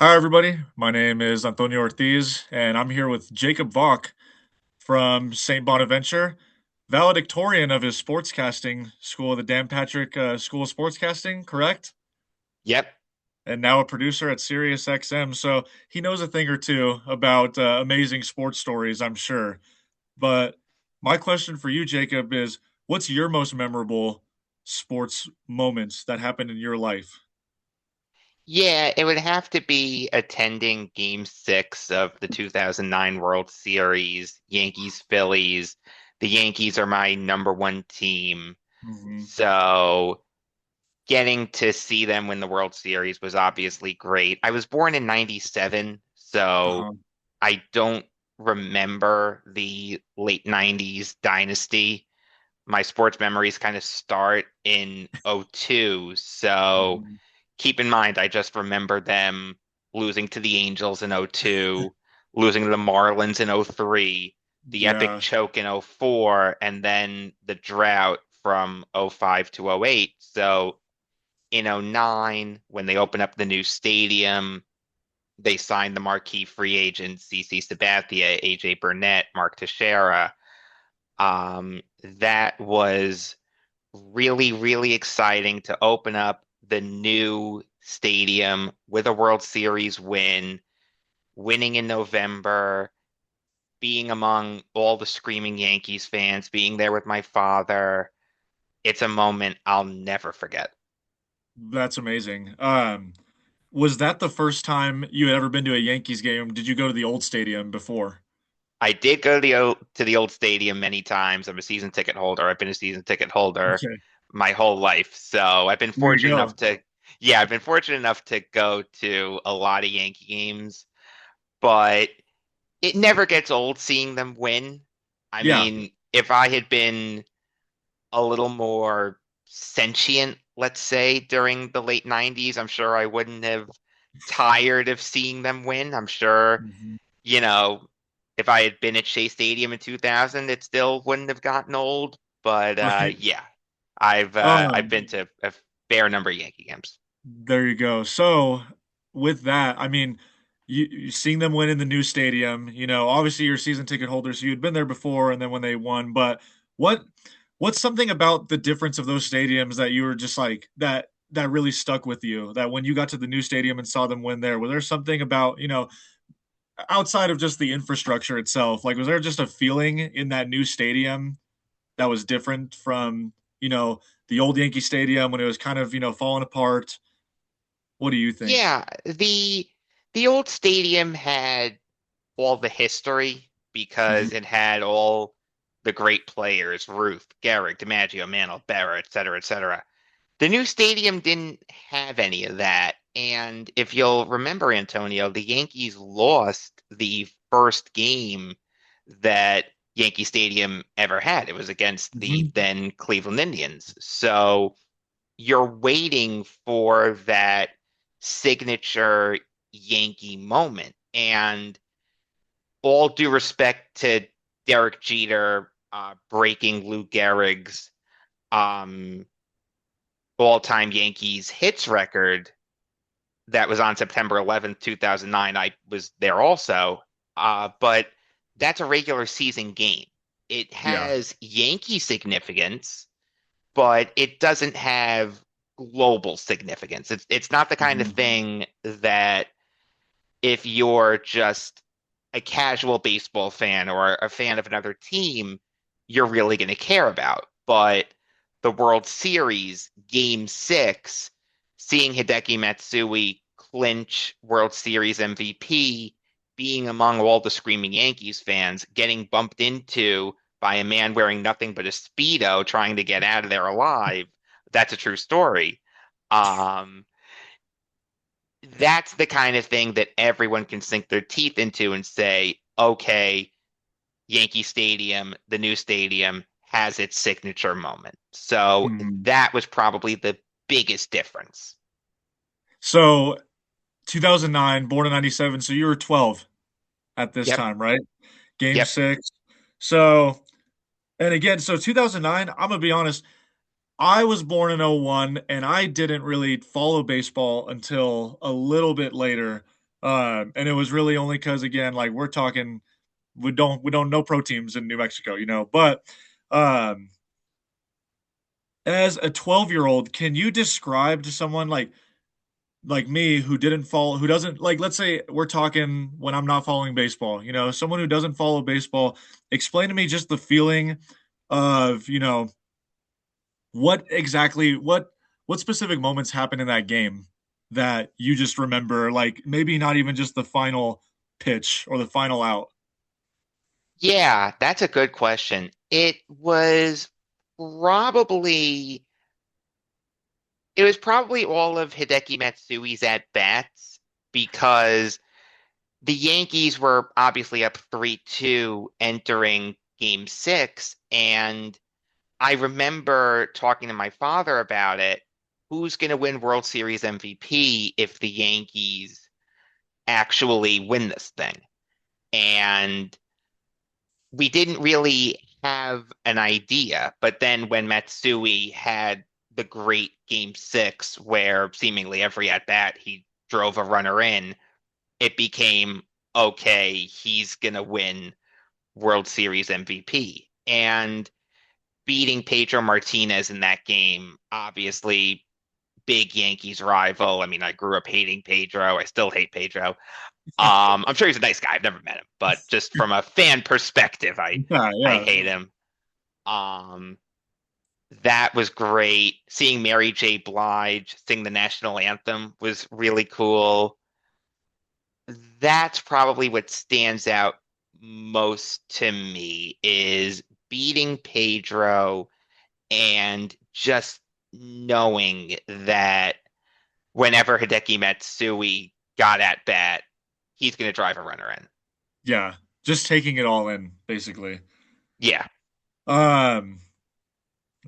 Hi, everybody. My name is Antonio Ortiz, and I'm here with Jacob Vaughn from St. Bonaventure, valedictorian of his sportscasting school, the Dan Patrick School of Sportscasting, correct? Yep. And now a producer at Sirius XM. So he knows a thing or two about amazing sports stories, I'm sure. But my question for you, Jacob, is what's your most memorable sports moments that happened in your life? Yeah, it would have to be attending Game 6 of the 2009 World Series, Yankees, Phillies. The Yankees are my number one team. Hmm. So getting to see them win the World Series was obviously great. I was born in 97, so Uh-huh. I don't remember the late 90s dynasty. My sports memories kind of start in '02, so Hmm. keep in mind, I just remember them losing to the Angels in '02, losing to the Marlins in '03, the epic Yeah. choke in '04, and then the drought from '05 to '08. So in '09, when they opened up the new stadium, they signed the marquee free agents, CC Sabathia, AJ Burnett, Mark Teixeira. That was really, really exciting to open up the new stadium with a World Series win, winning in November, being among all the screaming Yankees fans, being there with my father. It's a moment I'll never forget. That's amazing. Was that the first time you had ever been to a Yankees game? Did you go to the old stadium before? I did go to the old stadium many times. I'm a season ticket holder. I've been a season ticket holder Okay, my whole life. So there you go. I've been fortunate enough to go to a lot of Yankee games, but it never gets old seeing them win. I Yeah. mean, if I had been a little more sentient, let's say, during the late 90s, I'm sure I wouldn't have tired of seeing them win. I'm sure, Mhm. you know, if I had been at Shea Stadium in 2000, it still wouldn't have gotten old. But Right. yeah, I've Um, been to a fair number of Yankee games. there you go. So with that, I mean, you seeing them win in the new stadium, obviously you're a season ticket holder, so you'd been there before and then when they won, but what what's something about the difference of those stadiums that you were just like that really stuck with you? That when you got to the new stadium and saw them win there, was there something about, outside of just the infrastructure itself, like, was there just a feeling in that new stadium that was different from, you know, the old Yankee Stadium when it was kind of, falling apart? What do you think? Yeah, the old stadium had all the history because Mhm, it had all the great players, Ruth, Gehrig, DiMaggio, Mantle, Berra, et cetera, et cetera. The new stadium didn't have any of that. And if you'll remember, Antonio, the Yankees lost the first game that Yankee Stadium ever had. It was against the mhm, then Cleveland Indians. So you're waiting for that signature Yankee moment. And all due respect to Derek Jeter breaking Lou Gehrig's um, all-time Yankees hits record that was on September 11th, 2009. I was there also, but that's a regular season game. It yeah, has Yankee significance, but it doesn't have global significance. It's not the kind of mhm, thing that if you're just a casual baseball fan or a fan of another team, you're really going to care about. But the World Series, Game 6, seeing Hideki Matsui clinch World Series MVP, being among all the screaming Yankees fans, getting bumped into by a man wearing nothing but a Speedo trying to get out of there alive, that's a true story. Um, that's the kind of thing that everyone can sink their teeth into and say, okay, Yankee Stadium, the new stadium, has its signature moment. So mhm. that was probably the biggest difference. So, 2009, born in 97, so you were 12 at this Yep, time, right? Game yep. 6. So, and again, so 2009, I'm gonna be honest, I was born in '01, and I didn't really follow baseball until a little bit later. And it was really only because again, like we're talking, we don't know pro teams in New Mexico, But um, as a 12-year-old, can you describe to someone like me who didn't follow, who doesn't like, let's say we're talking when I'm not following baseball, someone who doesn't follow baseball, explain to me just the feeling of, what exactly, what specific moments happened in that game that you just remember, like maybe not even just the final pitch or the final out. Yeah, that's a good question. Probably it was probably all of Hideki Matsui's at bats because the Yankees were obviously up 3-2 entering game six. And I remember talking to my father about it. Who's going to win World Series MVP if the Yankees actually win this thing? And we didn't really have an idea. But then when Matsui had the great game six, where seemingly every at bat he drove a runner in, it became okay, he's going to win World Series MVP. And beating Pedro Martinez in that game, obviously, big Yankees rival. I mean, I grew up hating Pedro. I still hate Pedro. I'm sure he's a nice guy. I've never met him, but just from a fan perspective, Yeah, I yeah, hate him. Um, that was great. Seeing Mary J. Blige sing the national anthem was really cool. That's probably what stands out most to me is beating Pedro and just knowing that whenever Hideki Matsui got at bat, he's going to drive a runner in. yeah. Just taking it all in, basically. Yeah. Um,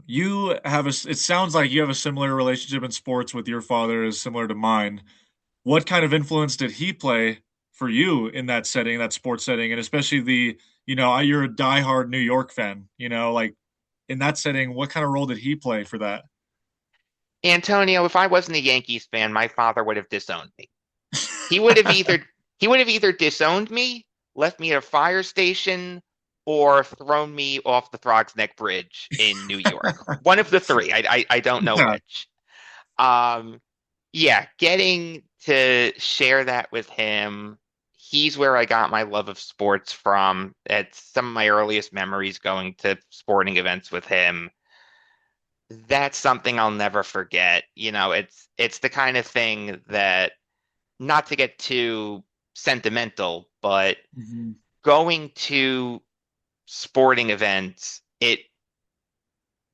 it sounds like you have a similar relationship in sports with your father is similar to mine. What kind of influence did he play for you in that setting, that sports setting, and especially you're a diehard New York fan, like in that setting, what kind of role did he play for that? Antonio, if I wasn't a Yankees fan, my father would have disowned me. He would have either he would have either disowned me, left me at a fire station, or thrown me off the Throgs Neck Bridge in New York. One of the three. I don't know Yeah. which. Um, yeah, getting to share that with him, he's where I got my love of sports from. It's some of my earliest memories going to sporting events with him. That's something I'll never forget. It's the kind of thing that, not to get too sentimental, but Mhm. going to sporting events, it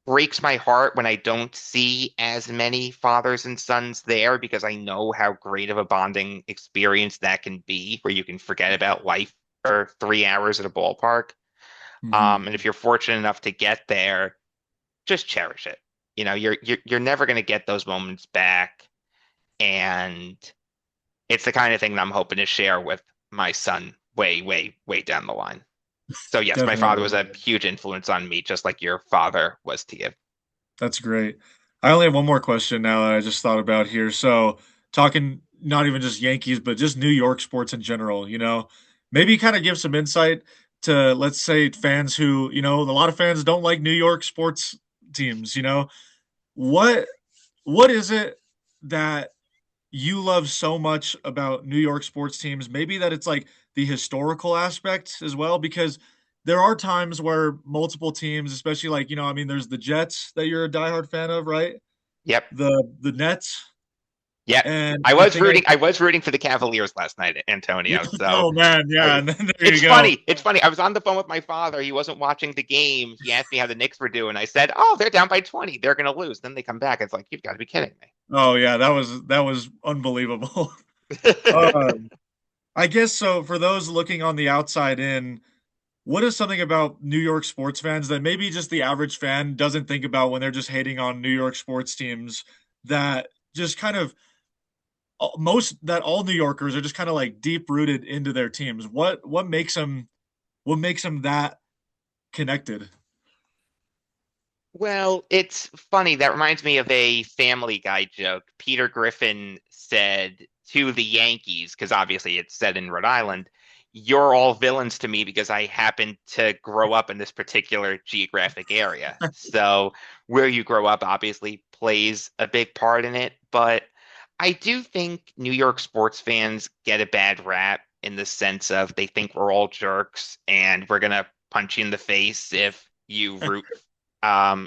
breaks my heart when I don't see as many fathers and sons there because I know how great of a bonding experience that can be, where you can forget about life for 3 hours at a ballpark. Mhm. And if you're fortunate enough to get there, just cherish it. You're never going to get those moments back, and it's the kind of thing that I'm hoping to share with my son way, way, way down the line. So yes, my father was Definitely. a huge influence on me, just like your father was to you. That's great. I only have one more question now that I just thought about here. So, talking not even just Yankees, but just New York sports in general, maybe kind of give some insight to, let's say, fans who, a lot of fans don't like New York sports teams. What what is it that you love so much about New York sports teams? Maybe that it's like the historical aspect as well, because there are times where multiple teams, especially like, I mean, there's the Jets that you're a diehard fan of, right? Yep. The Nets, Yep. and I I was think I rooting I was rooting for the Cavaliers last night, Antonio. So oh man, yeah, I, and then there you it's go. funny. It's funny. I was on the phone with my father. He wasn't watching the game. He asked me how the Knicks were doing. I said, "Oh, they're down by 20. They're going to lose." Then they come back. It's like, you've got to be kidding Oh yeah, that was unbelievable. me. Um, I guess so for those looking on the outside in, what is something about New York sports fans that maybe just the average fan doesn't think about when they're just hating on New York sports teams, that just kind of most that all New Yorkers are just kind of like deep rooted into their teams? What makes them that connected? Well, it's funny. That reminds me of a Family Guy joke. Peter Griffin said to the Yankees, because obviously it's set in Rhode Island, you're all villains to me because I happen to grow up in this particular geographic area. So where you grow up obviously plays a big part in it, but I do think New York sports fans get a bad rap in the sense of they think we're all jerks and we're gonna punch you in the face if you root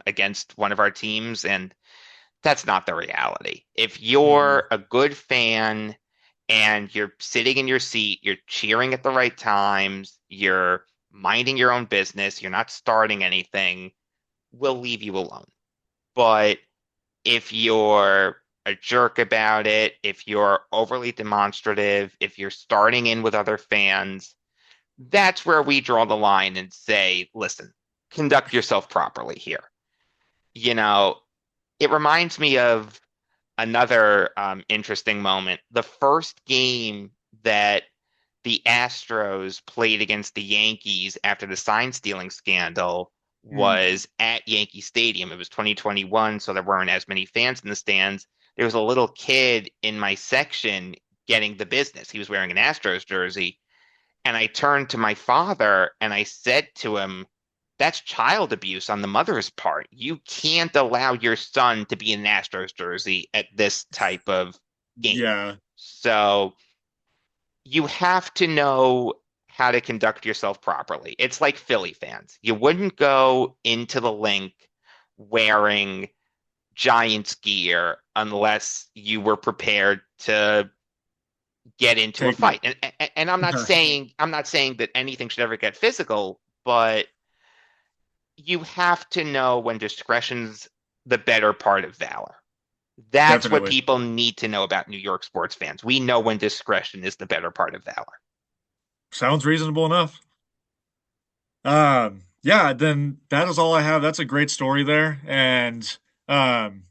against one of our teams, and that's not the reality. If Mm, you're a good fan and you're sitting in your seat, you're cheering at the right times, you're minding your own business, you're not starting anything, we'll leave you alone. But if you're a jerk about it, if you're overly demonstrative, if you're starting in with other fans, that's where we draw the line and say, listen, conduct yourself properly here. You know, it reminds me of another interesting moment. The first game that the Astros played against the Yankees after the sign stealing scandal mm. was at Yankee Stadium. It was 2021, so there weren't as many fans in the stands. There was a little kid in my section getting the business. He was wearing an Astros jersey. And I turned to my father and I said to him, that's child abuse on the mother's part. You can't allow your son to be in an Astros jersey at this type of game. Yeah, So you have to know how to conduct yourself properly. It's like Philly fans. You wouldn't go into the link wearing Giants gear unless you were prepared to get into a take it. fight. And I'm not saying that anything should ever get physical, but you have to know when discretion's the better part of valor. That's what Definitely. people need to know about New York sports fans. We know when discretion is the better part of valor. Sounds reasonable enough. Yeah, then that is all I have. That's a great story there. And um,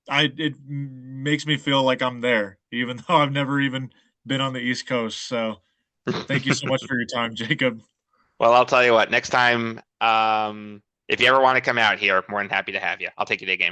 it makes me feel like I'm there, even though I've never even been on the East Coast. So thank you so much for your time, Jacob. Well, I'll tell you what, next time, if you ever want to come out here, I'm more than happy to have you. I'll take you to a game.